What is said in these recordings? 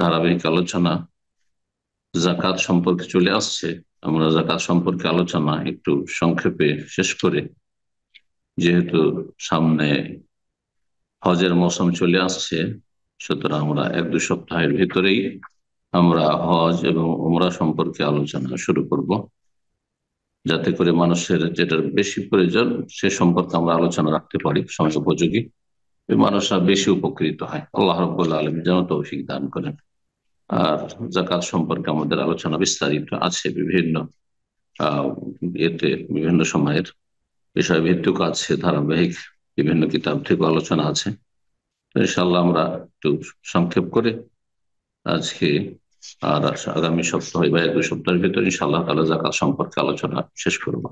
ধারাবাহিক আলোচনা জাকাত সম্পর্কে চলে আসছে। আমরা জাকাত সম্পর্কে আলোচনা একটু সংক্ষেপে শেষ করে, যেহেতু সামনে হজের মৌসুম চলে আসছে, সুতরাং আমরা 1-2 সপ্তাহের ভিতরেই আমরা হজ এবং উমরা সম্পর্কে আলোচনা শুরু করব, যাতে করে মানুষের যেটার বেশি প্রয়োজন সে সম্পর্কে আমরা আলোচনা রাখতে পারি সময় উপযোগী, মানুষরা বেশি উপকৃত হয়। আল্লাহ রাব্বুল আলামিন যেন তৌফিক দান করেন। আর জাকাত সম্পর্কে আমাদের আলোচনা বিস্তারিত আছে বিভিন্ন আহ এতে বিভিন্ন সময়ের বিষয় ভিত্তিক আছে, ধারাবাহিক বিভিন্ন কিতাব থেকে আলোচনা আছে। তো ইনশাআল্লাহ আমরা একটু সংক্ষেপ করে আজকে আর আগামী সপ্তাহ বা 1-2 সপ্তাহের ভিতরে ইনশাআল্লাহ তাআলা জাকাত সম্পর্কে আলোচনা শেষ করব।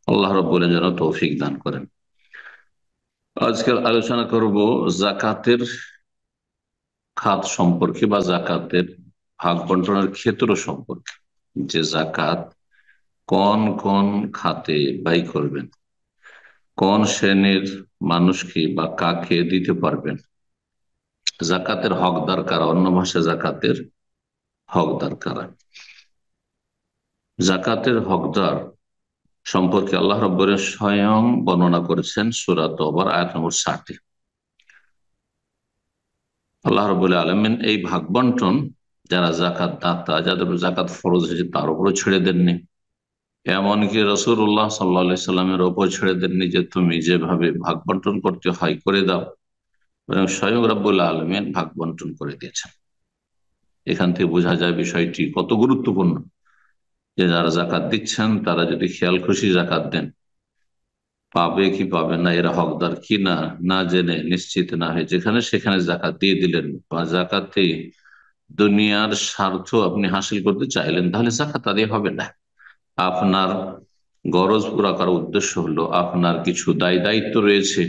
আল্লাহ রাব্বুল আলামিন যেন তৌফিক দান করেন। আজকে আলোচনা করব জাকাতের খাত সম্পর্কে বা জাকাতের ভাগ বন্টনের ক্ষেত্র সম্পর্কে, যে জাকাত কোন কোন খাতে ব্যয় করবেন, কোন শ্রেণীর মানুষকে বা কাকে দিতে পারবেন, জাকাতের হকদার কারা, অন্য ভাষায় জাকাতের হকদার কারা। জাকাতের হকদার সম্পর্কে আল্লাহ রাব্বুল স্বয়ং বর্ণনা করেছেন সূরা তওবার আয়াত নম্বর 60। আল্লাহ রাব্বুল আলামিন এই ভাগ বন্টন যারা জাকাত দাতা, যাদের জাকাত ফরজ হয়েছে তার উপরে ছেড়ে দেননি, এমনকি রাসূলুল্লাহ সাল্লাল্লাহু আলাইহি সাল্লামের ওপর ছেড়ে দেননি যে তুমি যেভাবে ভাগ বন্টন করতে হয় করে দাও, এবং স্বয়ং রাব্বুল আলামিন ভাগ বন্টন করে দিয়েছেন। এখান থেকে বোঝা যায় বিষয়টি কত গুরুত্বপূর্ণ, যে যারা জাকাত দিচ্ছেন তারা যদি খেয়াল খুশি জাকাত দেন, পাবে কি পাবে না, এরা হকদার কি না, না জেনে নিশ্চিত না হয়ে যেখানে সেখানে জাকাত দিয়ে দিলেন, বা জাকাতে দুনিয়ার স্বার্থ আপনি হাসিল করতে চাইলেন, তাহলে জাকাত আদায় হবে না। আপনার গরজ পুরা করার উদ্দেশ্য হলো আপনার কিছু দায় দায়িত্ব রয়েছে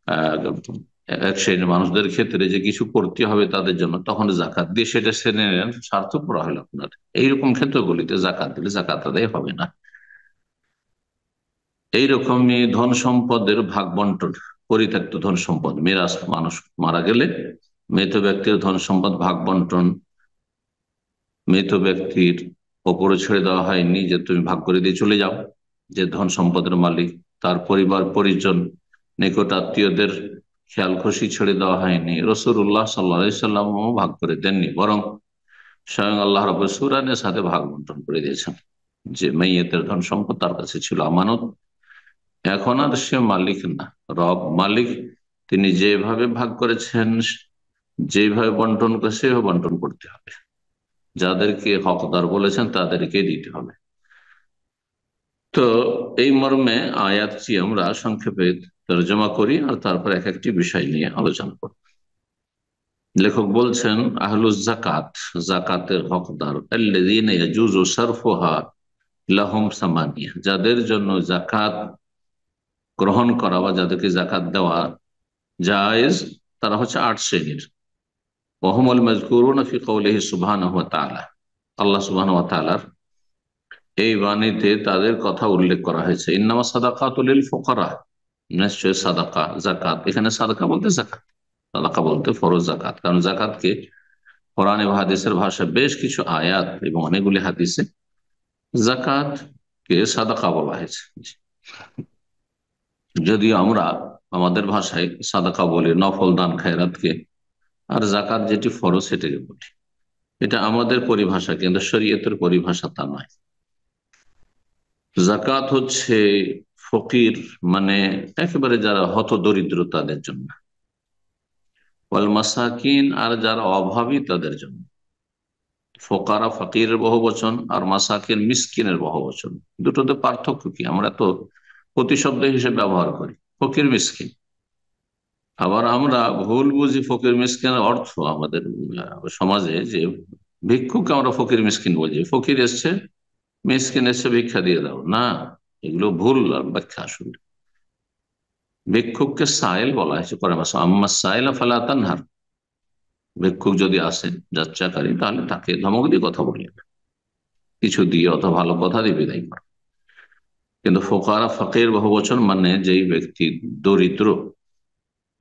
আহ এক শ্রেণীর মানুষদের ক্ষেত্রে, যে কিছু করতে হবে তাদের জন্য, তখন জাকাত দিয়ে সেটা সেরে নেন, স্বার্থ পুরা হলো আপনার। এইরকম ক্ষেত্রগুলিতে জাকাত দিলে জাকাত আদায় হবে না। এইরকমই ধন সম্পদের ভাগ বন্টন, পরিত্যক্ত ধন সম্পদ, মিরাস, মানুষ মারা গেলে মৃত ব্যক্তির ধন সম্পদ ভাগ বন্টন, মৃত ব্যক্তির ওপরে ছেড়ে দেওয়া হয়নি যে তুমি ভাগ করে দিয়ে চলে যাও, যে ধন সম্পদের মালিক তার পরিবার পরিজন নিকট আত্মীয়দের খেয়াল খুশি ছেড়ে দেওয়া হয়নি। রাসূলুল্লাহ সাল্লাল্লাহু আলাইহি সাল্লামও ভাগ করে দেননি, বরং স্বয়ং আল্লাহ রাব্বুল সূরার সাথে ভাগ বন্টন করে দিয়েছেন, যে মাইয়িতের ধন সম্পদ তার কাছে ছিল আমানত, এখন আর সে মালিক না, রব মালিক। তিনি যেভাবে ভাগ করেছেন, যেভাবে বন্টন করে সেভাবে বন্টন করতে হবে, যাদেরকে হকদার বলেছেন তাদেরকে দিতে হবে। তো এই মর্মে আয়াতটি আমরা সংক্ষেপে তর্জমা করি আর তারপর এক একটি বিষয় নিয়ে আলোচনা করব। লেখক বলছেন, আহলুজ জাকাত, জাকাতের হকদার, আল্লাযীনা ইয়াজুযু সারফুহা লাহুম সামানিয়া, যাদের জন্য জাকাত গ্রহণ করা বা যাদেরকে জাকাত দেওয়া জায়েজ, তারা হচ্ছে 8 শ্রেণীর। ওয়াহুমুল মাযকুরুনা ফি কওলিহি সুবহানাহু ওয়া তাআলা, আল্লাহ সুবহানাহু ওয়া তাআলার এই বাণীতে তাদের কথা উল্লেখ করা হয়েছে। ইন্নামা সাদাকাতু লিল ফুকারা, নিশ্চয় সাদাকা, জাকাত, এখানে সাদাকা বলতে জাকাত, সাদাকা বলতে ফরজ জাকাত, কারণ জাকাতকে কোরআন এবং হাদিসের ভাষায় বেশ কিছু আয়াত এবং অনেকগুলি হাদিসে জাকাত কে সাদাকা বলা হয়েছে। যদিও আমরা আমাদের ভাষায় সাদাকা বলি নফল দান খায়রাতকে, আর জাকাত যেটি ফরজ সেটাকে বলি। এটা আমাদের পরিভাষা, কিন্তু শরীয়তের পরিভাষা তা নয়। জাকাত হচ্ছে ফকির, মানে একেবারে যারা হত দরিদ্র তাদের জন্য, ওয়াল মাসাকিন, আর যারা অভাবী তাদের জন্য। ফোকারা ফকিরের বহু বচন, আর মাসাকিন মিসকিনের বহু বচন। দুটোতে পার্থক্য কি? আমরা তো প্রতিশব্দ হিসেবে ব্যবহার করি ফকির মিসকিন, আবার আমরা ভুল বুঝি ফকির মিসকিনের অর্থ আমাদের সমাজে, যে ভিক্ষুককে আমরা ফকির মিসকিন বলছি, ফকির এসছে মিসকিন এসছে ভিক্ষা দিয়ে দাও, না, এগুলো ভুল ব্যাখ্যা। আসলে ভিক্ষুককে সাইল বলা হয়েছে কোরআন মাসে, আম্মা সাইলা ফালা তানহার, ভিক্ষুক যদি আসে যাচ্চাকারী, তাহলে তাকে ধমক দিয়ে কথা বলিয়ে না, কিছু দিয়ে অথবা ভালো কথা দিয়ে বিদায় করা। কিন্তু ফোকারা ফকির বহু বচন, মানে যেই ব্যক্তি দরিদ্র,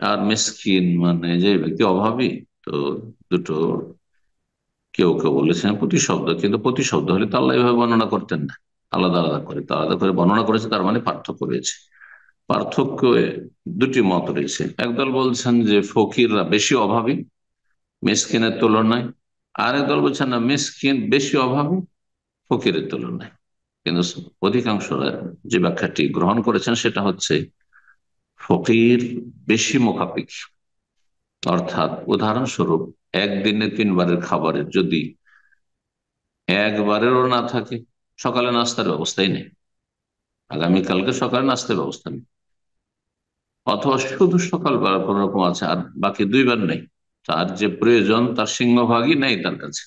আর মিসকিন মানে যে ব্যক্তি অভাবী। তো দুটো কেউ কেউ বলেছেন প্রতিশব্দ, কিন্তু প্রতিশব্দ হলে তো আল্লাহ এভাবে বর্ণনা করতেন না, আলাদা আলাদা করে, তো আলাদা করে বর্ণনা করেছে, তার মানে পার্থক্য রয়েছে। পার্থক্য দুটি মত রয়েছে। একদল বলছেন যে ফকিররা বেশি অভাবী মিসকিনের তুলনায়, আর একদল বলছেন না, মিসকিন বেশি অভাবী ফকিরের তুলনায়। কিন্তু অধিকাংশরা যে ব্যাখ্যাটি গ্রহণ করেছেন সেটা হচ্ছে ফকির বেশি মুখাপেক্ষী। অর্থাৎ উদাহরণস্বরূপ একদিনে 3 বারের খাবারের যদি একবারেরও না থাকে, সকালে নাস্তার ব্যবস্থাই নেই, আগামীকালকে সকালে নাস্তার ব্যবস্থা নেই, অথবা শুধু সকাল বেলা কোন রকম আছে আর বাকি 2 বার নেই, তার যে প্রয়োজন তার সিংহভাগই নেই তার কাছে,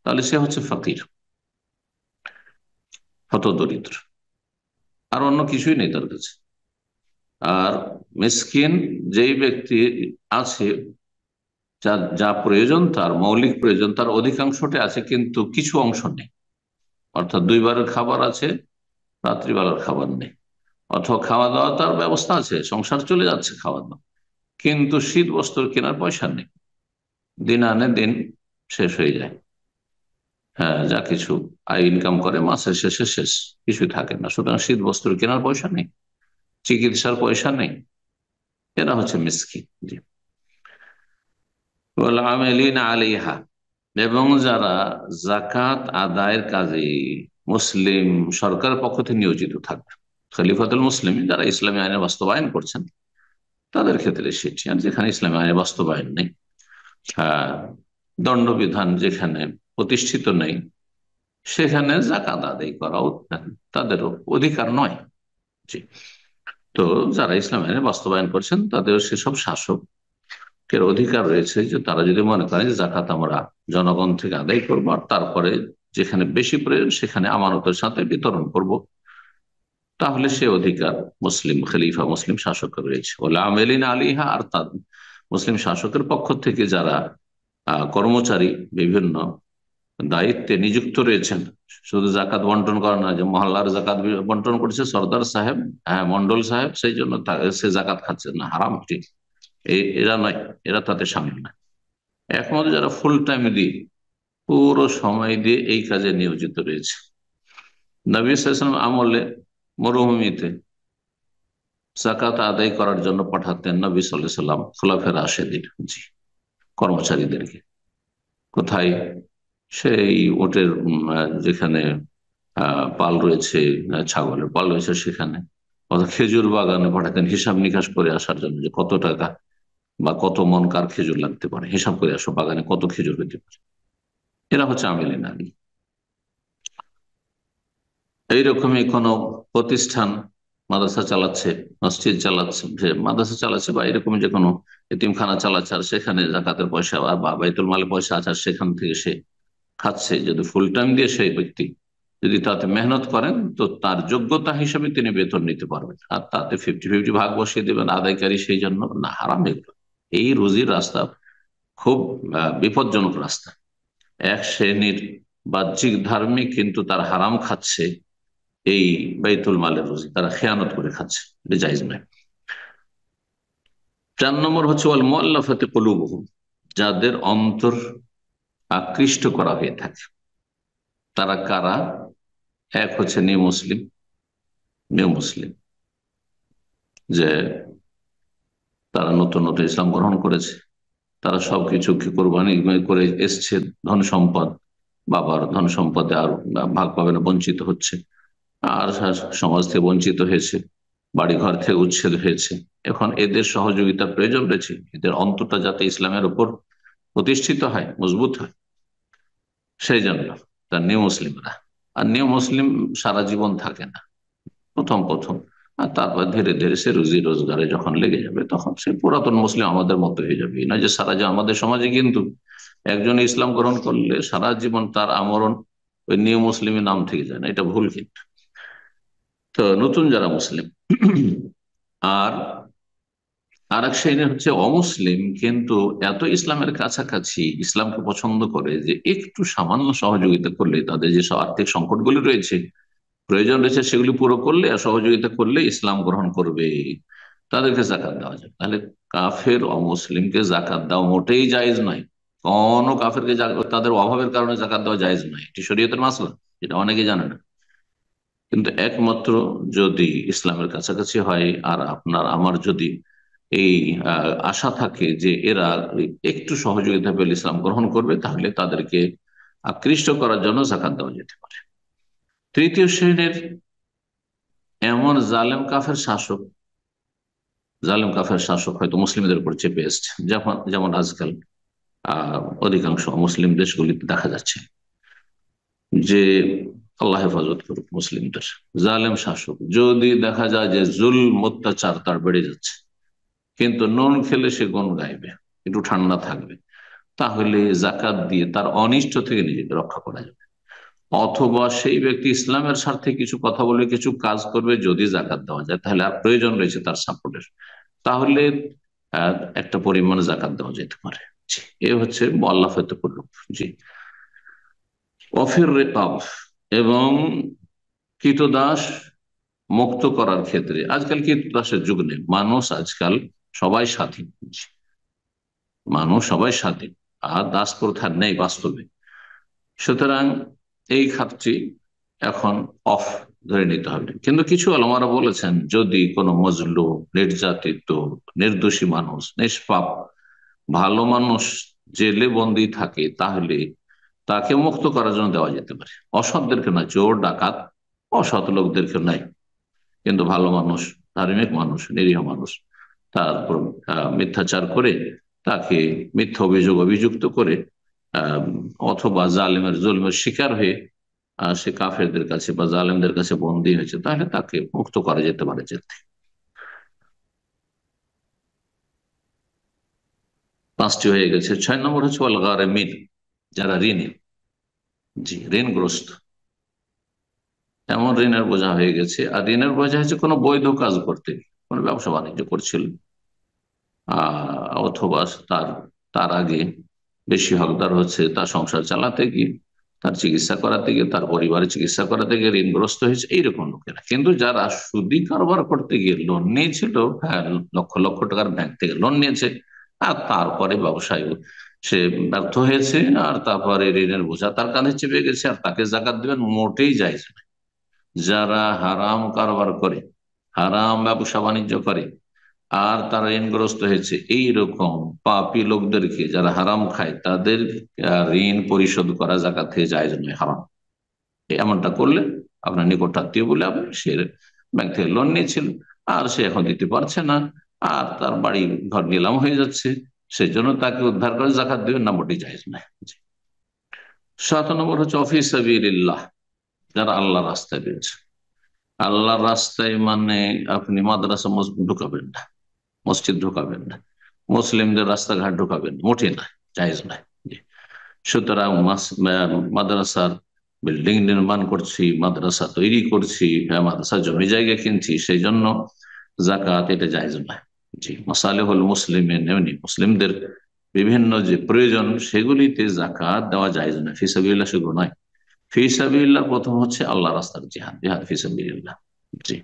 তাহলে সে হচ্ছে ফকির, হত দরিদ্র, আর অন্য কিছুই নেই তার কাছে। আর মিসকিন যেই ব্যক্তি আছে, যা যা প্রয়োজন, তার মৌলিক প্রয়োজন তার অধিকাংশটা আছে, কিন্তু কিছু অংশ নেই, অর্থাৎ 2 বারের খাবার আছে, রাত্রিবেলার খাবার নেই, অথবা খাওয়া দাওয়া তার ব্যবস্থা আছে, সংসার চলে যাচ্ছে খাওয়া দাওয়া, কিন্তু শীত বস্ত্র কেনার পয়সা নেই, দিন আনে দিন শেষ হয়ে যায়। হ্যাঁ, যা কিছু আয় ইনকাম করে মাসের শেষে শেষ, কিছুই থাকে না, সুতরাং শীত বস্ত্র কেনার পয়সা নেই, চিকিৎসার পয়সা নেই, এরা হচ্ছে মিসকিন। জি। ওয়াল আমিলিনা আলাইহা, এবং যারা জাকাত আদায়ের কাজে মুসলিম সরকারের পক্ষ থেকে নিয়োজিত থাকবে, খলিফাতুল মুসলিম, যারা ইসলামী আইনের বাস্তবায়ন করছেন তাদের ক্ষেত্রে সেটি। আর যেখানে ইসলামী আইনের বাস্তবায়ন নেই, আহ দণ্ডবিধান যেখানে প্রতিষ্ঠিত নেই, সেখানে জাকাত আদায় করাও তাদেরও অধিকার নয়। জি। তো যারা ইসলাম আইনের বাস্তবায়ন করছেন তাদের সেসব শাসকের অধিকার রয়েছে যে তারা যদি মনে করেন যে জাকাত আমরা জনগণ থেকে আদায় করবো, আর তারপরে যেখানে বেশি প্রয়োজন সেখানে আমানতের সাথে বিতরণ করব, তাহলে সে অধিকার মুসলিম খলিফা, মুসলিম শাসকের রয়েছে। বলে আমেলিন আলিহা, আর তার মুসলিম শাসকের পক্ষ থেকে যারা কর্মচারী বিভিন্ন দায়িত্বে নিযুক্ত রয়েছেন, শুধু জাকাত বন্টন করা না, যে মহল্লার জাকাত বন্টন করছে সর্দার সাহেব, হ্যাঁ মন্ডল সাহেব, সেই জন্য সে জাকাত খাচ্ছে না, হারাম, ঠিক এরা নয়, এরা তাতে সামিল নয়। একমাত্র যারা ফুল টাইম দিয়ে, পুরো সময় দিয়ে এই কাজে নিয়োজিত রয়েছে। নবী সাল্লাল্লাহু আলাইহি ওয়াসাল্লাম আমলে মরুভূমিতে জাকাত আদায় করার জন্য পাঠাতেন নবী সাল্লাল্লাহু আলাইহি ওয়াসাল্লাম খোলাফায়ে রাশেদিন, জি, কর্মচারীদেরকে। কোথায়? সেই ওটের যেখানে পাল রয়েছে, ছাগলের পাল রয়েছে সেখানে, অর্থাৎ খেজুর বাগানে পাঠাতেন হিসাব নিকাশ করে আসার জন্য, যে কত টাকা বা কত মন কার খেজুর লাগতে পারে, হিসাব করে আসো বাগানে কত খেজুর হইতে পারে। এরা হচ্ছে আমিলিন আলী। এইরকমই কোন প্রতিষ্ঠান মাদ্রাসা চালাচ্ছে, মসজিদ চালাচ্ছে, মাদ্রাসা চালাচ্ছে, বা এরকম যে কোনো এতিমখানা চালাচ্ছে, আর সেখানে জাকাতের পয়সা বা বাইতুল মালে পয়সা আছে, আর সেখান থেকে সে খাচ্ছে, যদি ফুল টাইম দিয়ে সেই ব্যক্তি যদি তাতে মেহনত করেন, তো তার যোগ্যতা হিসেবে তিনি বেতন নিতে পারবেন, আর তাতে 50-50 ভাগ বসিয়ে দেবেন আদায়কারী, সেই জন্য না, হারাম এগুলো। এই রুজির রাস্তা খুব বিপজ্জনক রাস্তা। এক শ্রেণীর বাহ্যিক ধার্মিক কিন্তু তার হারাম খাচ্ছে এই বাইতুল মালের রুজি, তারা খেয়ানত করে খাচ্ছে, এটা জায়েজ নয়। 4 নম্বর হচ্ছে ওয়াল মুআল্লাফাতি কুলুবুহুম, যাদের অন্তর আকৃষ্ট করা হয়ে থাকে। তারা কারা? এক হচ্ছে নিউ মুসলিম, নিউ মুসলিম, যে তারা নতুন নতুন ইসলাম গ্রহণ করেছে, তারা সবকিছু কোরবানি করে এসছে, ধন সম্পদ, বাবার ধন সম্পদে আর ভাগ পাবে না, বঞ্চিত হচ্ছে, আর সমাজ থেকে বঞ্চিত হয়েছে, বাড়ি ঘর থেকে উচ্ছেদ হয়েছে। এখন এদের সহযোগিতার প্রয়োজন রয়েছে, এদের অন্তরটা যাতে ইসলামের উপর প্রতিষ্ঠিত হয়, মজবুত হয়, সেই জন্য তার নিউ মুসলিমরা। আর নিউ মুসলিম সারা জীবন থাকে না, প্রথম প্রথম, আর তারপর ধীরে ধীরে সে রুজি রোজগারে যখন লেগে যাবে, তখন সে পুরাতন মুসলিম আমাদের মতো হয়ে যাবে। না যে সারা জীবন, আমাদের সমাজে কিন্তু একজন ইসলাম গ্রহণ করলে সারা জীবন তার আমরণ ওই নিউ মুসলিমের নাম থেকে যায় না, এটা ভুল। কিন্তু তো নতুন যারা মুসলিম, আর আর এক শ্রেণী হচ্ছে অমুসলিম, কিন্তু এত ইসলামের কাছাকাছি, ইসলামকে পছন্দ করে যে একটু সামান্য সহযোগিতা করলে, তাদের যে সব আর্থিক সংকটগুলি রয়েছে, প্রয়োজন রয়েছে, সেগুলি পুরো করলে আর সহযোগিতা করলে ইসলাম গ্রহণ করবে, তাদেরকে জাকাত দেওয়া যাবে। তাহলে কাফের অমুসলিমকে জাকাত দেওয়া মোটেই জায়েজ নয়, কোন কাফেরকে তাদের অভাবের কারণে জাকাত দেওয়া জায়েজ নয়, এটি শরীয়তের মাসলা, যেটা অনেকে জানে না। কিন্তু একমাত্র যদি ইসলামের কাছাকাছি হয়, আর আপনার আমার যদি এই আশা থাকে যে এরা একটু সহযোগিতা পেলে ইসলাম গ্রহণ করবে, তাহলে তাদেরকে আকৃষ্ট করার জন্য জাকাত দেওয়া যেতে পারে। তৃতীয় শ্রেণীর এমন জালেম কাফের শাসক হয়তো মুসলিমদের উপর চেপে এসছে, যেমন যেমন আজকাল অধিকাংশ মুসলিম দেশগুলিতে দেখা যাচ্ছে যে, আল্লাহ হেফাজত করুক মুসলিমদের, জালেম শাসক যদি দেখা যায় যে জুলম অত্যাচার তার বেড়ে যাচ্ছে, কিন্তু নুন খেলে সে গুণ গাইবে, একটু ঠান্ডা থাকবে, তাহলে জাকাত দিয়ে তার অনিষ্ট থেকে নিজেকে রক্ষা করা যাবে। অথবা সেই ব্যক্তি ইসলামের স্বার্থে কিছু কথা বলে কিছু কাজ করবে, যদি জাকাত দেওয়া যায় তাহলে আর প্রয়োজন রয়েছে তার সাপোর্টের, তাহলে একটা পরিমাণ জাকাত দেওয়া যেতে পারে। জি, এ হচ্ছে আল্লাহ ফতে করল। জি, অফির রেকাব এবং কৃতদাস মুক্ত করার ক্ষেত্রে, আজকাল কৃতদাসের যুগ নেই, মানুষ আজকাল সবাই স্বাধীন, মানুষ সবাই স্বাধীন, আর দাস প্রথা নেই বাস্তবে। সুতরাং এই খাতটি এখন অফ ধরে নিতে হবে। কিন্তু কিছু আলেমারা বলেছেন, যদি কোনো মজলুম, নির্যাতিত, নির্দোষী মানুষ, নিষ্পাপ ভালো মানুষ জেলে বন্দী থাকে, তাহলে তাকে মুক্ত করার জন্য দেওয়া যেতে পারে। অসৎদেরকে নয়, চোর ডাকাত অসৎ লোকদেরকে নয়, কিন্তু ভালো মানুষ, ধার্মিক মানুষ, নিরীহ মানুষ, তার উপর মিথ্যাচার করে, তাকে মিথ্যা অভিযুক্ত করে, আহ অথবা জালেমের জুলমের শিকার হয়ে সে কাফেরদের কাছে বা জালেমদের কাছে বন্দী হয়েছে, তাহলে তাকে মুক্ত করা যেতে পারে যেতে। 5টি হয়ে গেছে। 6 নম্বর হচ্ছে ওয়াল গারিমিন, যারা ঋণী। জি, ঋণগ্রস্ত, এমন ঋণের বোঝা হয়ে গেছে। আর ঋণের বোঝা হচ্ছে কোনো বৈধ কাজ করতে, কোনো ব্যবসা বাণিজ্য করছিল, অথবা তার তার আগে বেশি হকদার হচ্ছে তার সংসার চালাতে গিয়ে, তার চিকিৎসা করাতে গিয়ে, তার পরিবারের চিকিৎসা করাতে গিয়ে ঋণগ্রস্ত হয়েছে, এইরকম লোকেরা। কিন্তু যারা সুদি কারবার করতে গিয়ে লোন নিয়েছিল, হ্যাঁ, লক্ষ লক্ষ টাকার ব্যাংক থেকে লোন নিয়েছে, আর তারপরে ব্যবসায় সে ব্যর্থ হয়েছে, আর তারপরে ঋণের বোঝা তার কাঁধে চেপে গেছে, আর তাকে জাকাত দেবেন মোটেই জায়েজ নয়। যারা হারাম কারবার করে, হারাম ব্যবসা বাণিজ্য করে, আর তারা ঋণগ্রস্ত হয়েছে, এইরকম পাপী লোকদেরকে, যারা হারাম খায়, তাদের ঋণ পরিশোধ করা জাকাত থেকে জায়েজ নয়, হারাম। এমনটা করলে আপনার নিকট আত্মীয় বলে, আপনি সে ব্যাংক থেকে লোন নিয়েছিল, আর সে এখন দিতে পারছে না, আর তার বাড়ি ঘর নিলাম হয়ে যাচ্ছে, সেই জন্য তাকে উদ্ধার করে জাকাত দেবেন না, মোটেই জায়েজ নয়। 7 নম্বর হচ্ছে অফি সাবিলিল্লাহ, যারা আল্লাহ রাস্তায় রয়েছে। আল্লাহর রাস্তায় মানে আপনি মাদ্রাসা মসজিদ ঢুকাবেন না, মসজিদ ঢুকাবেন না, মুসলিমদের রাস্তাঘাট ঢুকাবেন না, মোটে নয়, জায়েজ নয়। সুতরাং মাদ্রাসার বিল্ডিং নির্মাণ করছি, মাদ্রাসা তৈরি করছি, মাদ্রাসা জমি জায়গা কিনছি, সেই জন্য জাকাত, এটা জায়েজ নয়। জি, মাসালেহুল মুসলিমিন, এমনি মুসলিমদের বিভিন্ন যে প্রয়োজন, সেগুলিতে জাকাত দেওয়া জায়েজ নয়। ফিসাবিল্লাহ শুধু নয়, ফিসাবিল্লাহ প্রথম হচ্ছে আল্লাহ রাস্তার জিহাদ, জিহাদ ফিসাবিল্লাহ। জি,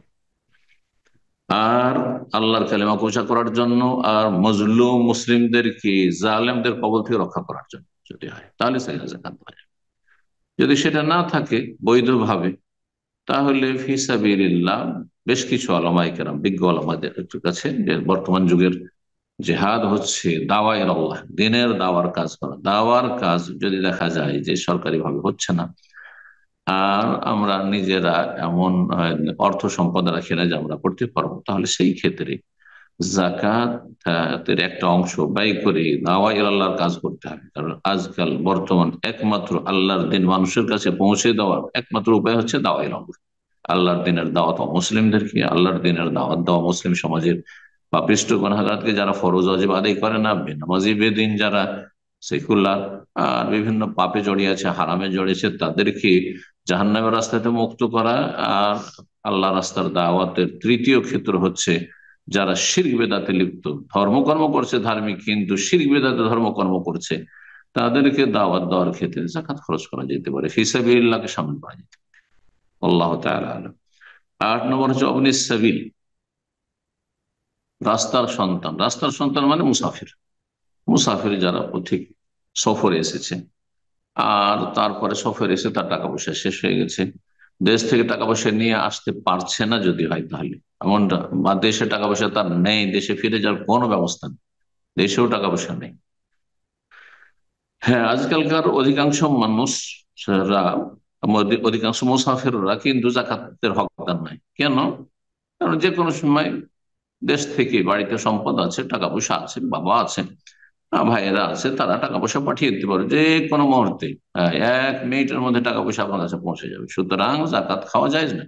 আর আল্লাহর কালেমা প্রচার করার জন্য, আর মজলুম মুসলিমদেরকে জালেমদের কবল থেকে রক্ষা করার জন্য যদি হয়, তাহলে সেখানে জাকাত দেওয়া যাবে। যদি সেটা না থাকে বৈধভাবে, তাহলে ফি সাবিলিল্লাহ বেশ কিছু আলেমায়ে কেরাম, বিজ্ঞ আলেমাদের কাছে, যে বর্তমান যুগের জেহাদ হচ্ছে দাওয়ায়ে আল্লাহ, দিনের দাওয়ার কাজ করা। দাওয়ার কাজ যদি দেখা যায় যে সরকারি ভাবে হচ্ছে না, আর আমরা নিজেরা এমন অর্থ সম্পদ রাখি না যে আমরা করতে পারবো, তাহলে সেই ক্ষেত্রে জাকাতের একটা অংশ ব্যয় করে দাওয়ায়ে আল্লাহর কাজ করতে হবে। কারণ আজকাল বর্তমান একমাত্র আল্লাহর দিন মানুষের কাছে পৌঁছে দেওয়ার একমাত্র উপায় হচ্ছে দাওয়ায়ে আল্লাহ। আল্লাহর দিনের দাওয়াত মুসলিমদেরকে, আল্লাহর দিনের দাওয়াত দেওয়া মুসলিম সমাজের পাপিষ্ট গুনাহগারকে, যারা ফরজ ওয়াজিব আদায় করে না, বেনামাজি বেদিন যারা সেকুলার আর বিভিন্ন পাপে জড়িয়ে আছে, হারামে জড়িয়েছে, তাদেরকে জাহান্নামের রাস্তাতে মুক্ত করা। আর আল্লাহ রাস্তার দাওয়াতের তৃতীয় ক্ষেত্র হচ্ছে যারা শিরক বেদাতে লিপ্ত, ধর্মকর্ম করছে ধার্মিক, কিন্তু শিরক বেদাতে ধর্মকর্ম করছে, তাদেরকে দাওয়াত দেওয়ার ক্ষেত্রে জাকাত খরচ করা যেতে পারে, ফি সাবিলিল্লাহকে শামিল করা যেতে পারে। আল্লাহ তাআলা আলাম। 8 নম্বর হচ্ছে অবনিস সাবিল, রাস্তার সন্তান। রাস্তার সন্তান মানে মুসাফির, মুসাফির যারা পথিক, সফরে এসেছে, আর তারপরে সফরে এসে তার টাকা পয়সা শেষ হয়ে গেছে, দেশ থেকে টাকা পয়সা নিয়ে আসতে পারছে না যদি হয়, তাহলে এমনটা, বা দেশে টাকা পয়সা তার নেই, দেশে ফিরে যাওয়ার কোনো ব্যবস্থা নেই, দেশেও টাকা পয়সা নেই। হ্যাঁ, আজকালকার অধিকাংশ মানুষরা, অধিকাংশ মুসাফিররা কিন্তু জাকাতের হকদার নাই। কেন? কারণ যে কোনো সময় দেশ থেকে, বাড়িতে সম্পদ আছে, টাকা পয়সা আছে, বাবা আছে, ভাইয়েরা আছে, তারা টাকা পয়সা পাঠিয়ে দিতে পারে যে কোনো মুহূর্তে। 1 মিনিটের মধ্যে টাকা পয়সা আপনার কাছে পৌঁছে যাবে, সুতরাং জাকাত খাওয়া যায় না।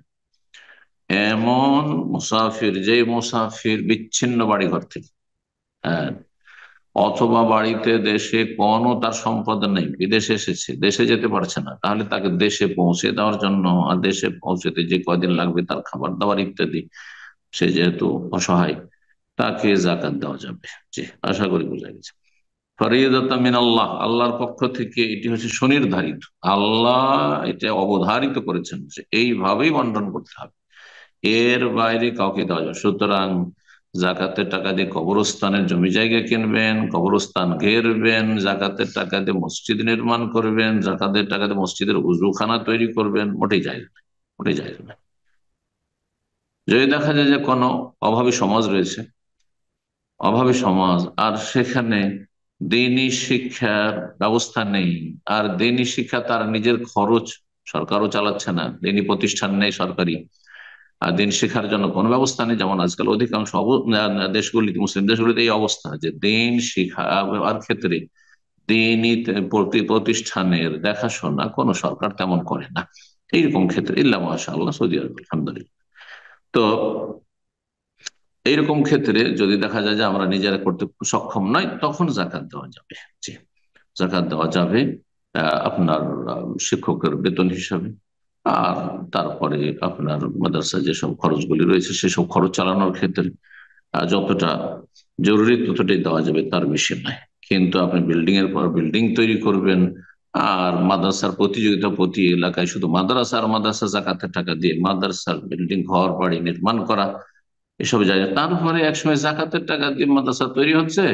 এমন মুসাফির, যে মুসাফির বিচ্ছিন্ন বাড়ি ঘর থেকে, হ্যাঁ, অথবা বাড়িতে দেশে কোনো তার সম্পদ নেই, বিদেশে এসেছে, দেশে যেতে পারছে না, তাহলে তাকে দেশে পৌঁছে দেওয়ার জন্য, আর দেশে পৌঁছতে যে কয়দিন লাগবে তার খাবার দাবার ইত্যাদি, সে যেহেতু অসহায়, তাকে জাকাত দেওয়া যাবে। জি, আশা করি বোঝা গেছে। ফরিয়াদাতাম মিন আল্লাহ, আল্লাহর পক্ষ থেকে এটি হচ্ছে সুনির্ধারিত। আল্লাহ এটা অবধারিত করেছেন যে এইভাবেই বন্টন করতে হবে, এর বাইরে কাউকে দেওয়া যাবে। সুতরাং জাকাতের টাকা দিয়ে কবরস্থানের জমি জায়গা কিনবেন, কবরস্থান ঘেরবেন, জাকাতের টাকা দিয়ে মসজিদ নির্মাণ করবেন, জাকাতের টাকা দিয়ে মসজিদের উজুখানা তৈরি করবেন, মোটেই যায় না, মোটেই যায় না। যদি দেখা যায় যে কোনো অভাবী সমাজ রয়েছে, অভাবী সমাজ, আর সেখানে দিনী শিক্ষার ব্যবস্থা নেই, আর দিনী শিক্ষা তার নিজের খরচ, সরকারও চালাচ্ছে না, দিনী প্রতিষ্ঠান নেই সরকারি, আর দিন শেখার জন্য কোনো ব্যবস্থা নেই, যেমন আজকাল অধিকাংশ দেশগুলিতে, মুসলিম দেশগুলিতে এই অবস্থা, যে দিন শিখার ক্ষেত্রে দিনই প্রতিষ্ঠানের দেখাশোনা কোনো সরকার তেমন করে না। এইরকম ক্ষেত্রে ইল্লা মাশাআল্লাহ সৌদি আরব, আলহামদুলিল্লাহ। তো এইরকম ক্ষেত্রে যদি দেখা যায় যে আমরা নিজেরা করতে সক্ষম নই, তখন জাকাত দেওয়া যাবে। জি, জাকাত দেওয়া যাবে আপনার শিক্ষকের বেতন হিসাবে, আর তারপরে আপনার মাদ্রাসা যেসব খরচগুলি রয়েছে সেসব খরচ চালানোর ক্ষেত্রে যতটা জরুরি ততটাই দেওয়া যাবে, তার বেশি নয়। কিন্তু আপনি বিল্ডিং এর পর বিল্ডিং তৈরি করবেন, আর মাদ্রাসার প্রতিযোগিতা প্রতি এলাকায় শুধু মাদ্রাসা আর মাদ্রাসা জাকাতের টাকা দিয়ে মাদ্রাসার বিল্ডিং, ঘর বাড়ি নির্মাণ করা, এসব জায়গায় তারপরে একসময় জাকাতের টাকা দিয়ে মাদ্রাসা তৈরি হচ্ছে,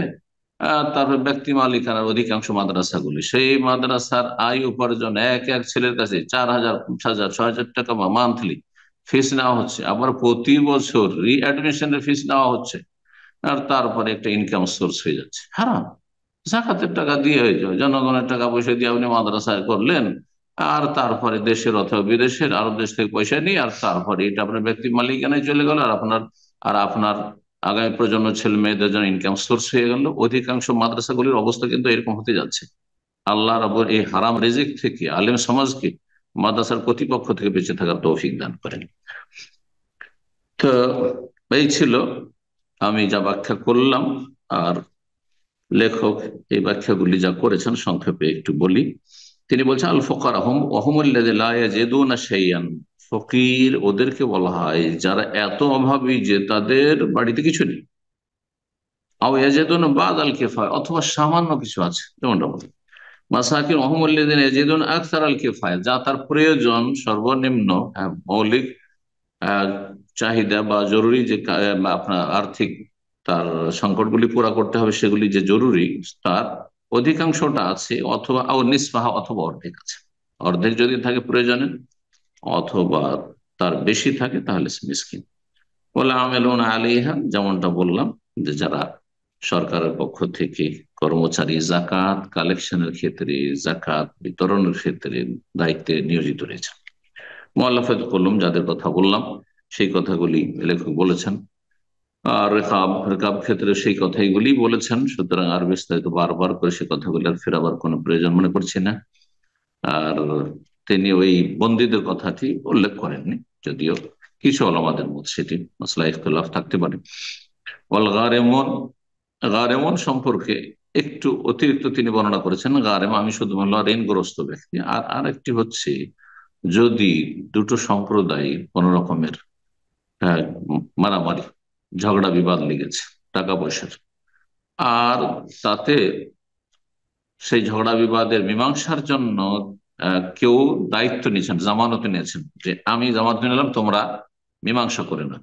তারপর ব্যক্তি মালিকানার অধিকাংশ মাদ্রাসাগুলি, সেই মাদ্রাসার আয় উপার্জন এক এক ছেলের কাছে 4,000, 5,000, 6,000 টাকা বা মান্থলি ফিস নেওয়া হচ্ছে, আবার প্রতি বছর রিঅ্যাডমিশনের ফিস নেওয়া হচ্ছে, আর তারপরে একটা ইনকাম সোর্স হয়ে যাচ্ছে হারাম। জাকাতের টাকা দিয়ে হয়েছে, জনগণের টাকা পয়সা দিয়ে আপনি মাদ্রাসায় করলেন, আর তারপরে দেশের অথবা বিদেশের আরো দেশ থেকে পয়সা নিয়ে, আর তারপরে এটা আপনার ব্যক্তি মালিকানায় চলে গেল, আর আপনার আগামী প্রজন্ম ছেলে মেয়েদের জন্য ইনকাম সোর্স হয়ে গেল। অধিকাংশ মাদ্রাসাগুলির অবস্থা কিন্তু এরকম হতে যাচ্ছে। আল্লাহ রাব্বুল এই হারাম রিজিক থেকে আলেম সমাজকে, মাদ্রাসার কর্তৃপক্ষ থেকে বেঁচে থাকার তৌফিক দান করেন। তো এই ছিল আমি যা ব্যাখ্যা করলাম, আর লেখক এই ব্যাখ্যাগুলি যা করেছেন সংক্ষেপে একটু বলি। তিনি বলছেন আল ফোকার আহম, ফকির ওদেরকে বলা হয় যারা এত অভাবী যে তাদের বাড়িতে কিছু নেই, বাদ আল কেফায়, অথবা সামান্য কিছু আছে, যেমনটা বলি মাসাকিন অহমুল্লাযিনা ইয়াজিদুন আকসার আল কিফায়া, যা তার প্রয়োজন সর্বনিম্ন, মৌলিক আহ, চাহিদা বা জরুরি যে আপনার আর্থিক তার সংকটগুলি পুরা করতে হবে, সেগুলি যে জরুরি তার অধিকাংশটা আছে, অথবা নিসফাহা, অথবা অর্ধেক আছে। অর্ধেক যদি থাকে প্রয়োজনে, অথবা তার বেশি থাকে, তাহলে সে মিসকিন। বলে আমেলুন আলাইহা, যেমনটা বললাম, যে যারা সরকারের পক্ষ থেকে কর্মচারী, জাকাত কালেকশনের ক্ষেত্রে, জাকাত বিতরণের ক্ষেত্রে দায়িত্বে নিয়োজিত রয়েছে। মুআল্লাফাত কুলুম, যাদের কথা বললাম, সেই কথাগুলি লেখক বলেছেন। আর রেকাব ক্ষেত্রে সেই কথাইগুলি বলেছেন। সুতরাং আর বিস্তারিত বারবার করে সে কথাগুলি আর ফেরাবার কোনো প্রয়োজন মনে করছি না। আর তিনি ওই বন্দীদের কথাটি উল্লেখ করেননি, যদিও কিছু ওলামাদের মধ্যে সেটি মাসলা ইখতিলাফ থাকতে পারে। গারেমন সম্পর্কে একটু অতিরিক্ত তিনি বর্ণনা করেছেন। গারেম, আমি শুধু বললাম ঋণগ্রস্ত ব্যক্তি। আর আরেকটি হচ্ছে, যদি দুটো সম্প্রদায় কোন রকমের মারামারি, ঝগড়া বিবাদ লেগেছে টাকা পয়সার, আর তাতে সেই ঝগড়া বিবাদের মীমাংসার জন্য কেউ দায়িত্ব নিয়েছেন, জামানত নিয়েছেন, যে আমি জামানত নিলাম, তোমরা মীমাংসা করে না,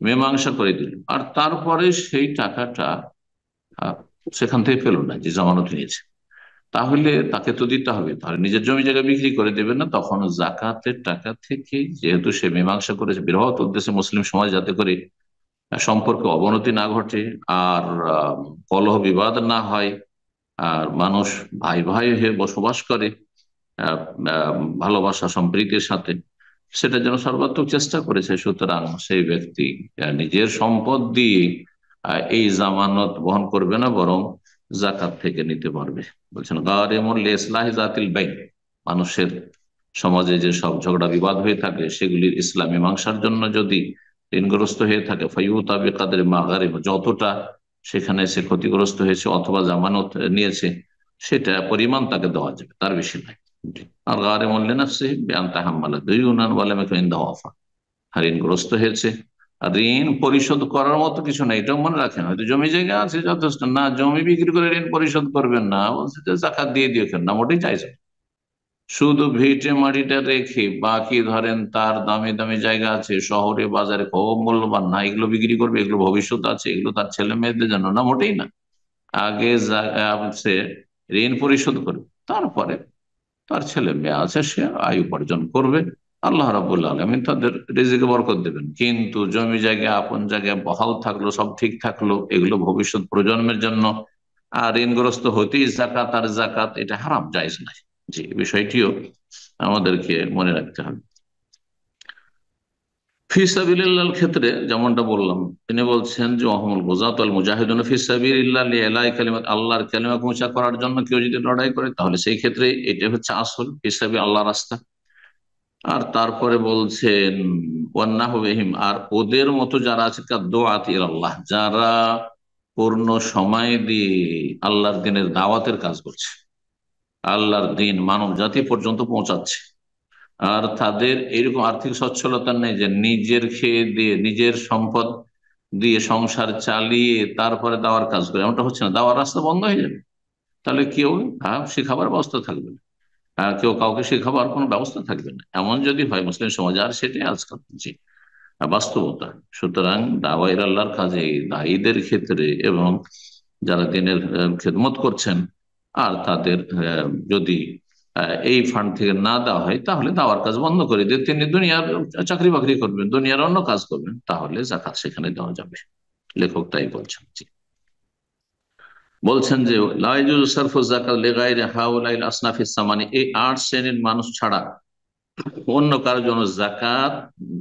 মীমাংসা করে দিল, আর তারপরে সেই টাকাটা আহ, সেখান থেকে পেল না যে জামানত নিয়েছে, তাহলে তাকে তো দিতে হবে, তাহলে নিজের জমি জায়গা বিক্রি করে দেবে না, তখন জাকাতের টাকা থেকে, যেহেতু সে মীমাংসা করেছে বৃহৎ উদ্দেশ্যে মুসলিম সমাজ যাতে করে সম্পর্কে অবনতি না ঘটে, আর কলহ বিবাদ না হয়, আর মানুষ ভাই ভাই হয়ে বসবাস করে আহ, আহ, ভালোবাসা সম্প্রীতির সাথে, সেটার জন্য সর্বাত্মক চেষ্টা করেছে। সুতরাং সেই ব্যক্তি নিজের সম্পদ দিয়ে এই জামানত বহন করবে না, বরং জাকাত থেকে নিতে পারবে। বলছেন গারিমুল ইসলাহি জাতিল বাইন, মানুষের সমাজে যে সব ঝগড়া বিবাদ হয়ে থাকে সেগুলির ইসলাম মীমাংসার জন্য যদি ঋণগ্রস্ত হয়ে থাকে, ফাইউতা বিকাদের মাগারিম, যতটা সেখানে সে ক্ষতিগ্রস্ত হয়েছে অথবা জামানত নিয়েছে সেটা পরিমাণ তাকে দেওয়া যাবে, তার বেশি নাই। আর গারিমুল লিনাফসি বিআন তাহাম্মালা দুইউনান ওয়া লাম ইয়াকুন ইনদাহু ওয়াফা, আর ঋণগ্রস্ত হয়েছে আর ঋণ পরিশোধ করার মতো কিছু না, এটাও মনে রাখেন। হয়তো জমি জায়গা আছে যথেষ্ট, না জমি বিক্রি করে ঋণ পরিশোধ করবেন না, বলছে যে জাকাত দিয়ে দিও, কেন না, মোটেই চাইছে। শুধু ভিটে মাটিটা রেখে বাকি ধরেন তার দামি দামি জায়গা আছে শহরে বাজারে, খুব মূল্যবান, না এগুলো বিক্রি করবে, এগুলো ভবিষ্যৎ আছে, এগুলো তার ছেলে মেয়েদের জন্য, না মোটেই না। আগে সে ঋণ পরিশোধ করবে, তারপরে তার ছেলে মেয়ে আছে সে আয় উপার্জন করবে, আল্লাহ রাবুল আলমিন তাদের রিজিকে বরকত দেবেন। কিন্তু জমি জায়গায় আপন জায়গায় বহাল থাকলো, সব ঠিক থাকলো, এগুলো ভবিষ্যৎ প্রজন্মের জন্য, আর ঋণগ্রস্ত হতেই জাকাত, আর জাকাত এটা হারাম, জায়েজ নাই। জি, এই বিষয়টিও আমাদেরকে মনে রাখতে হবে। ফিসাবিলিল্লাহর ক্ষেত্রে যেমনটা বললাম, তিনি বলছেন যে ওয়াহুমুল গুযাত ওয়াল মুজাহিদুন ফিসাবিলিল্লাহ লিইলাই কালিমাত, আল্লাহর কালিমা পৌঁছা করার জন্য কেউ যদি লড়াই করে, তাহলে সেই ক্ষেত্রে এটা হচ্ছে আসল ফিসাবি, আল্লাহর রাস্তা। আর তারপরে বলছেন ওয়ান্নাহু বিহিম, আর ওদের মতো যারা আছে কাদুআতি ইলাল্লাহ, যারা পূর্ণ সময় দিয়ে আল্লাহর দিনের দাওয়াতের কাজ করছে, আল্লাহর দিন মানব জাতি পর্যন্ত পৌঁছাচ্ছে, আর তাদের এরকম আর্থিক সচ্ছলতা নেই যে নিজের খেয়ে দিয়ে নিজের সম্পদ দিয়ে সংসার চালিয়ে তারপরে দাওয়ার কাজ করে, এমনটা হচ্ছে না, দাওয়ার রাস্তা বন্ধ হয়ে যাবে। তাহলে কেউ শেখাবার ব্যবস্থা থাকবে না, কেউ কাউকে শেখাবার কোনো ব্যবস্থা থাকবে না, এমন যদি হয় মুসলিম সমাজে, আর সেটাই আজকাল জি বাস্তবতা। সুতরাং দাওয়াই আল্লাহর কাজে দায়ীদের ক্ষেত্রে এবং যারা দিনের খেদমত করছেন, আর তাদের যদি এই ফান্ড থেকে না দেওয়া হয়, তাহলে দাওয়ার কাজ বন্ধ করে দিয়ে তিনি দুনিয়ার চাকরি বাকরি করবেন, দুনিয়ার অন্য কাজ করবেন, তাহলে জাকাত সেখানে দেওয়া যাবে। লেখক তাই বলছেন। জি, বলছেন যে লা ইয়াজুজু সারফু যাকাত লিগাইরি হাউলাইল আসনাফিস সামানি, এই 8 শ্রেণীর মানুষ ছাড়া অন্য কারোর জন্য জাকাত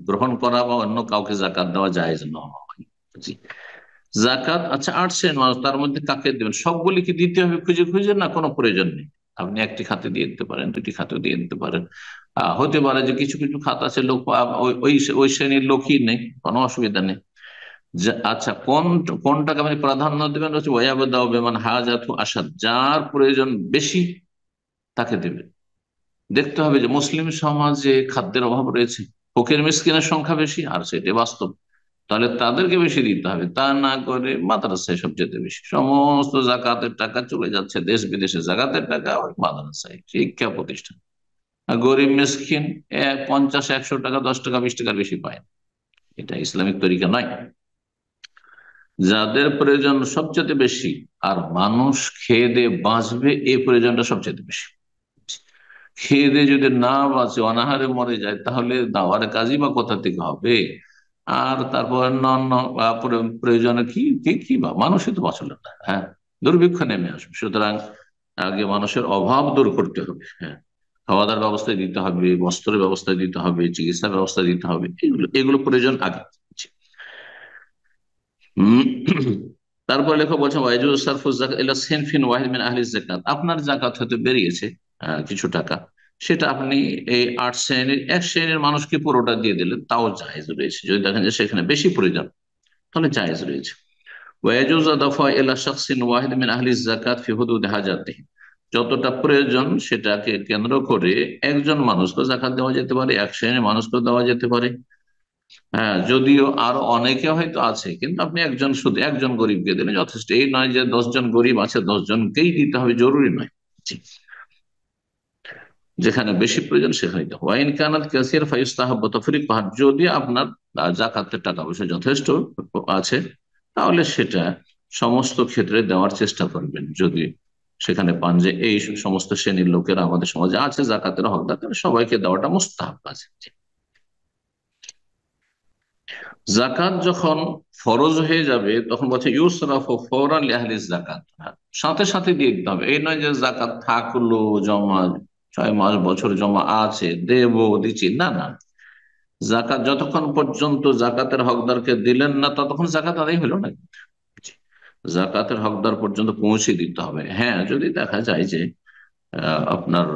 গ্রহণ করা বা অন্য কাউকে জাকাত দেওয়া জায়েজ নয়। জি, জাকাত আচ্ছা 8 শ্রেণীর মানুষ, তার মধ্যে কাকে দেবেন? সবগুলি কি দিতে হবে খুঁজে খুঁজে? না, কোনো প্রয়োজন নেই। আপনি একটি খাতে দিয়ে দিতে পারেন, দুটি খাতে দিয়ে দিতে পারেন। হতে পারে যে কিছু কিছু খাত আছে লোক ওই ওই ওই শ্রেণীর লোকই নেই, কোনো অসুবিধা নেই। আচ্ছা, কোনটাকে আপনি প্রাধান্য দেবেন? হচ্ছে ওয়াইয়াবদাউ বিমান হাজাতু আসাদ, যার প্রয়োজন বেশি তাকে দেবেন। দেখতে হবে যে মুসলিম সমাজে খাদ্যের অভাব রয়েছে, ফকির মিসকিনের সংখ্যা বেশি, আর সেটা বাস্তব, তাহলে তাদেরকে বেশি দিতে হবে। তা না করে মাদ্রাসায় সবচেয়ে বেশি সমস্ত জাকাতের টাকা চলে যাচ্ছে, দেশ বিদেশে জাকাতের টাকা ওই মাদ্রাসায়, শিক্ষা প্রতিষ্ঠান। আর গরিব মিসকিন 50, 100 টাকা, 10 টাকা, 20 টাকার বেশি পায় না। এটা ইসলামিক তরিকা নয়। যাদের প্রয়োজন সবচেয়ে বেশি আর মানুষ খেয়ে দিয়ে বাঁচবে, এই প্রয়োজনটা সবচেয়ে বেশি। খেয়ে দিয়ে যদি না বাঁচে, অনাহারে মরে যায়, তাহলে দাওয়ার কাজই বা কোথা থেকে হবে? আর তারপর অন্যান্য প্রয়োজনে কি কি কি বা মানুষই তো বাঁচল না, হ্যাঁ, দুর্ভিক্ষ নেমে আসবে। সুতরাং আগে মানুষের অভাব দূর করতে হবে, হ্যাঁ, খাওয়া দাওয়ার ব্যবস্থা দিতে হবে, বস্ত্রের ব্যবস্থা দিতে হবে, চিকিৎসা ব্যবস্থা দিতে হবে, এগুলো এগুলো প্রয়োজন আগে। হম। তারপর লেখক বলছেন ওয়াইজুজ সারফু যাকাত ইলা সিনফিন ওয়াহিদ মিন আহলি যাকাত, আপনার জাকাত হতে বেরিয়েছে কিছু টাকা, সেটা আপনি এই 8 শ্রেণীর এক শ্রেণীর মানুষকে পুরোটা দিয়ে দিলেন, তাও জায়েজ রয়েছে, যদি দেখেন যে সেখানে বেশি প্রয়োজন, তাহলে জায়েজ রয়েছে। ওয়াইজুজ দাফা ইলা শাখসিন ওয়াহিদ মিন আহলি যাকাত ফি হুদুদ হাজাতিহি, যতটা প্রয়োজন সেটাকে কেন্দ্র করে একজন মানুষকে জাকাত দেওয়া যেতে পারে, এক শ্রেণীর মানুষকে দেওয়া যেতে পারে। হ্যাঁ, যদিও আরো অনেকে হয়তো আছে, কিন্তু আপনি একজন, শুধু একজন গরিবকে দিলে যথেষ্ট। এই নয় যে 10 জন গরিব আছে 10 জনকেই দিতে হবে, জরুরি নয়। জি, যেখানে বেশি প্রয়োজন সেখানে দিতে হবে। ওয়াইন কানাত কাসির ফায়ুস্তাহাব্বু তাফরীকুহা, যদি আপনার যাকাতের টাকা পয়সা যথেষ্ট আছে, তাহলে সেটা সমস্ত ক্ষেত্রে দেওয়ার চেষ্টা করবেন। যদি সেখানে পান যে এই সমস্ত শ্রেণীর লোকেরা আমাদের সমাজে আছে জাকাতের হকদার, তাহলে সবাইকে দেওয়াটা মুস্তাহাব আছে। জাকাত যখন ফরজ হয়ে যাবে তখন বলছে ইউসরাফু ফওরান লিআহলি জাকাত, সাথে সাথে দিয়ে দিতে হবে। এই নয় যে জাকাত থাকলো জমা 6 মাস বছর জমা আছে দেব দিচ্ছি, না না। জাকাত যতক্ষণ পর্যন্ত জাকাতের হকদারকে দিলেন না ততক্ষণ জাকাত আদায় হলো না। জাকাতের হকদার পর্যন্ত পৌঁছে দিতে হবে। হ্যাঁ, যদি দেখা যায় যে আপনার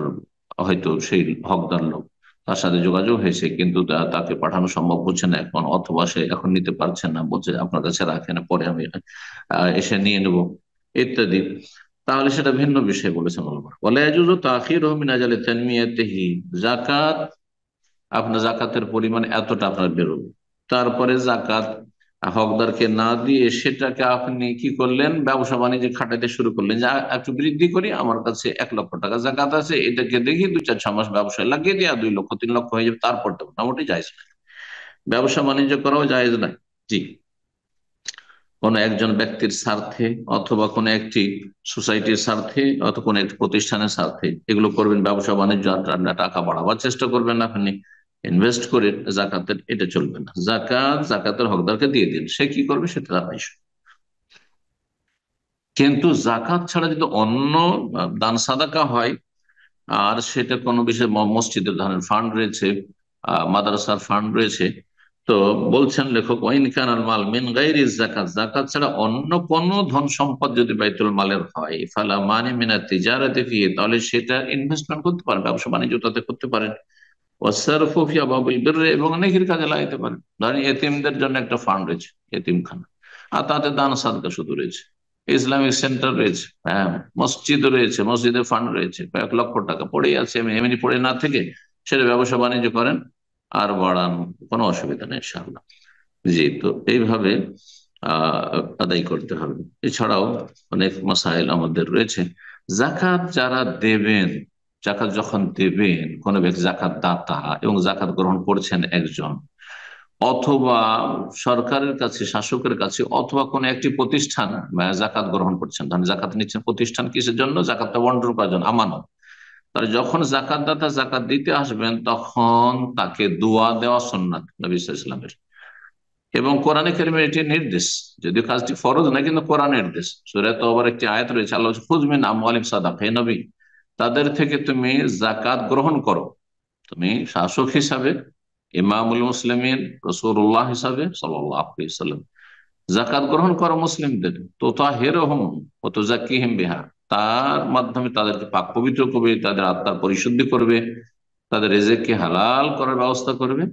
হয়তো সেই হকদার লোক, তার সাথে যোগাযোগ হয়েছে কিন্তু তাকে পাঠানো সম্ভব হচ্ছে না এখন, অথবা সে এখন নিতে পারছেন না, বলছে আপনার কাছে রাখেন পরে আমি এসে নিয়ে নেব ইত্যাদি, তাহলে সেটা ভিন্ন বিষয় বলেছেন ওলামা। ওয়ালা ইয়াজুজু তাখিরুহু মিন আজালি তানমিয়াতিহি, যাকাত আপনার জাকাতের পরিমাণ এতটা আপনার বেরোবে, তারপরে জাকাত হকদারকে না দিয়ে সেটাকে আপনি কি করলেন, ব্যবসা বাণিজ্য খাটাতে শুরু করলেন যে একটু বৃদ্ধি করি, আমার কাছে 1 লক্ষ টাকা জাকাত আছে, এটাকে দেখি 2-4-6 মাস ব্যবসায় লাগিয়ে দিয়ে 2 লক্ষ 3 লক্ষ হয়ে যাবে, তারপর তো মোটামুটি জায়েজ না, ব্যবসা বাণিজ্য করাও জায়েজ নাই। জি, কোন একজন ব্যক্তির স্বার্থে অথবা কোন একটি সোসাইটির স্বার্থে অথবা কোন একটি প্রতিষ্ঠানের স্বার্থে এগুলো করবেন, ব্যবসা বাণিজ্য টাকা বাড়াবার চেষ্টা করবেন আপনি ইনভেস্ট করে জাকাতের, এটা চলবে না। জাকাতের হকদারকে দিয়ে দিন, সে কি করবে সেটা তার বিষয়। কিন্তু জাকাত ছাড়া যদি অন্য দান সাদাকা হয়, আর সেটা কোনো বিষয় মসজিদের ধরেন ফান্ড রয়েছে, মাদ্রাসার ফান্ড রয়েছে, তো বলছেন লেখক ওয়াইন কানাল মাল মিন গাইরি যাকাত, যাকাত ছাড়া অন্য কোন ধন সম্পদ যদি বাইতুল মালের হয়, ফালা মানে মিনা তিজারাতি ফিহি, তাহলে সেটা ইনভেস্টমেন্ট করতে পারেন, ব্যবসা বাণিজ্য তাতে করতে পারেন। ওয়াসারফু ফি আবাবিল বিররি, এবং অনেকের কাজে লাগাতে পারেন। ধরেন এতিমদের জন্য একটা ফান্ড রয়েছে, এতিমখানা, আর তাতে দান সাদকা শুধু রয়েছে, ইসলামিক সেন্টার রয়েছে, হ্যাঁ মসজিদ রয়েছে, মসজিদের ফান্ড রয়েছে, কয়েক লক্ষ টাকা পড়ে আছে, এমনি পড়ে না থেকে সেটা ব্যবসা বাণিজ্য করেন আর বাড়ান, কোনো অসুবিধা নেই ইনশাআল্লাহ। জি, তো এইভাবে আদায় করতে হবে। এছাড়াও অনেক মাসাইল আমাদের রয়েছে। জাকাত যারা দেবেন, জাকাত যখন দেবেন কোন ব্যক্তি জাকাত দাতা এবং জাকাত গ্রহণ করছেন একজন, অথবা সরকারের কাছে শাসকের কাছে, অথবা কোন একটি প্রতিষ্ঠান জাকাত গ্রহণ করছেন, মানে জাকাত নিচ্ছেন প্রতিষ্ঠান কিসের জন্য, জাকাতটা বন্টন করার জন্য, আমানত। তাহলে যখন জাকাত দাতা জাকাত দিতে আসবেন তখন তাকে দোয়া দেওয়া সুন্নাত নবী সাল্লাল্লাহু আলাইহি ওয়াসাল্লামের, এবং কোরআনে কারিমের এটি নির্দেশ, যদিও কাজটি ফরজ না কিন্তু কোরআন নির্দেশ। সূরা তওবার একটি আয়াত রয়েছে, আল্লাহ খুয মিন আমওয়ালিহিম সাদাকা, হে নবী তাদের থেকে তুমি জাকাত গ্রহণ করো। তুমি শাসক হিসাবে, ইমামুল মুসলিমিন রাসূলুল্লাহ হিসাবে সাল্লাল্লাহু আলাইহি ওয়াসাল্লাম, জাকাত গ্রহণ করো মুসলিমদের, তো তাহিরুহুম ওয়া তুযাক্কিহিম বিহা, তার মাধ্যমে তাদেরকে পাক পবিত্র করবে, তাদের আত্মার পরিশুদ্ধি করবে, তাদের রিজিককে হালাল করার ব্যবস্থা করবে।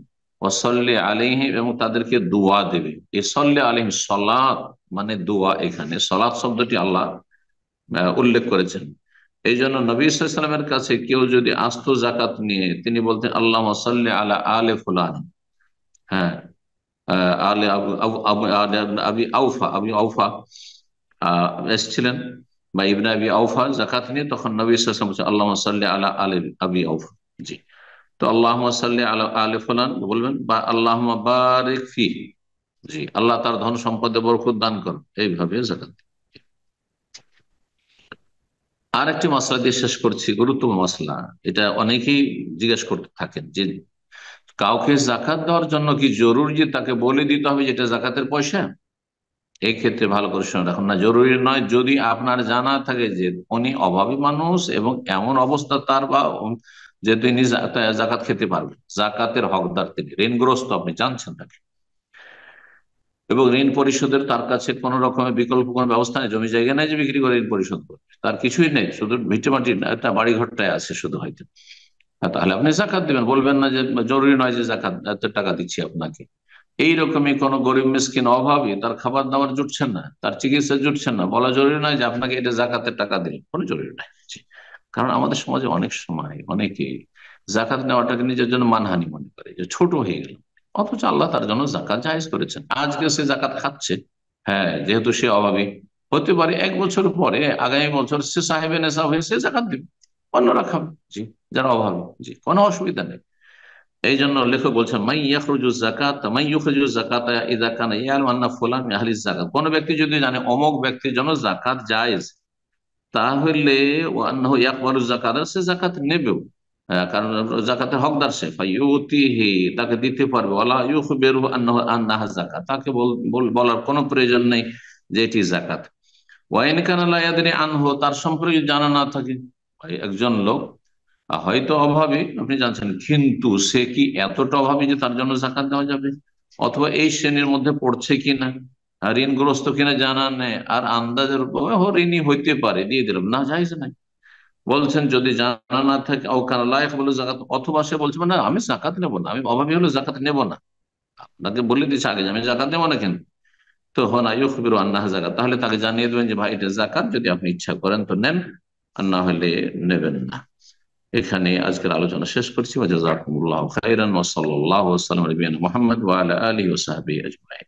ওয়াসাল্লি আলাইহিম, এবং তাদেরকে দোয়া দেবে। এই সাল্লি আলাইহিম সালাত মানে দোয়া, এখানে সালাত শব্দটি আল্লাহ উল্লেখ করেছেন। এই জন্য নবী সাল্লাল্লাহু আলাইহি ওয়াসাল্লামের কাছে কেউ যদি আসতো জাকাত নিয়ে, তিনি বলতেন আল্লাহুম্মা সাল্লি আলা আলে ফুলান, হ্যাঁ আলে আবু আবু আবু আবি আউফা, আবি আউফা এসেছিলেন, বা ইবনে আবি আউফা জাকাত নিয়ে, তখন নবী সাল্লাল্লাহু আলাইহি ওয়াসাল্লাম বলছেন আল্লাহুম্মা সাল্লি আলা আলে আবি আউফা। জি, তো আল্লাহুম্মা সাল্লি আলা আলে ফুলান বলবেন, বা আল্লাহুম্মা বারিক ফি, জি আল্লাহ তার ধন সম্পদে বরকত দান করুন, এইভাবে জাকাত। আর একটি মশলা দিয়ে শেষ করছি, গুরুত্বপূর্ণ মশলা, এটা অনেকেই জিজ্ঞেস করতে থাকেন যে কাউকে জাকাত দেওয়ার জন্য কি জরুরি যে তাকে বলে দিতে হবে যেটা জাকাতের পয়সা? এই ক্ষেত্রে ভালো করে শুনে রাখুন, না জরুরি নয়। যদি আপনার জানা থাকে যে উনি অভাবী মানুষ এবং এমন অবস্থা তার, বা যে তিনি জাকাত খেতে পারবেন, জাকাতের হকদার তিনি, ঋণগ্রস্ত, আপনি জানছেন তাকে, এবং ঋণ পরিশোধের তার কাছে কোন রকমের বিকল্প কোন ব্যবস্থা নেই, জমি জায়গা নেই যে বিক্রি করে ঋণ পরিশোধ করবে, তার কিছুই নেই, শুধু ভিটে মাটির একটা বাড়ি ঘরটায় আছে শুধু হয়তো, তাহলে আপনি জাকাত দিবেন, বলবেন না যে জরুরি নয় যে জাকাত এত টাকা দিচ্ছি আপনাকে। এইরকমই কোন গরিব মিসকিন অভাবী, তার খাবার দাবার জুটছে না, তার চিকিৎসা জুটছে না, বলা জরুরি নয় যে আপনাকে এটা জাকাতের টাকা দিন, কোনো জরুরি নাই। কারণ আমাদের সমাজে অনেক সময় অনেকে জাকাত নেওয়াটাকে নিজের জন্য মানহানি মনে করে, যে ছোট হয়ে গেল, অথচ আল্লাহ তার জন্য জাকাত জায়েজ করেছেন। আজকে সে জাকাত খাচ্ছে, হ্যাঁ যেহেতু সে অভাবী, হতে পারে 1 বছর পরে আগামী বছর সে সাহেবে নেশা হয়ে সে জাকাত দিবে, অন্যরা খাবে, জি যারা অভাবী, জি কোনো অসুবিধা নেই। এই জন্য লেখক বলছেন মাই ইয়াখরুজু যাকাত, মাই ইউখরিজু যাকাত ইযা কানা ইয়ালামু আন্না ফুলান মিন আহলিজ যাকাত, কোন ব্যক্তি যদি জানে অমুক ব্যক্তির জন্য জাকাত জায়েজ, তাহলে ওয়ান্নাহু ইয়াকবালু যাকাত, সে যাকাত নেবেও। কারণ যাকাতের হকদার সে, ফায়ুতিহি, তাকে দিতে পারবে। ওয়ালা ইউখবিরু আন্নাহু আন্নাহা যাকাত, তাকে বলার কোনো প্রয়োজন নেই যে এটি যাকাত। ওয়াইন কানা লা ইয়াদরি আনহু, তার সম্পর্কে জানা না থাকে। একজন লোক হয়তো অভাবী, আপনি জানছেন, কিন্তু সে কি এতটা অভাবী যে তার জন্য জাকাত দেওয়া যাবে? অথবা এই শ্রেণীর মধ্যে পড়ছে কিনা, আর ঋণগ্রস্ত কিনা জানা নেই, আর আন্দাজের উপর ঋণই হইতে পারে, দিয়ে দিলাম, না জায়েজ নাই। বলছেন যদি জানা না থাকে, ও কানা লা ইয়াকবালু যাকাত, অথবা সে বলছে না আমি জাকাত নেবো না, আমি অভাবী হলে জাকাত নেবো না, আপনাকে বলে দিচ্ছে আগে যে আমি জাকাত নেবো না, কিন্তু তো হন ইউখবিরু আন্নাহা যাকাত, তাহলে তাকে জানিয়ে দেবেন যে ভাই এটা জাকাত, যদি আপনি ইচ্ছা করেন তো নেন, আর না হলে নেবেন না। এখানে আজকের আলোচনা শেষ করছি। ওয়া জাযাকুমুল্লাহু খাইরান ওয়া সাল্লাল্লাহু ওয়া সাল্লাম আলা নবিয়িনা মুহাম্মদ ওয়া আলা আলিহি ওয়া সাহবিহি আজমাইন।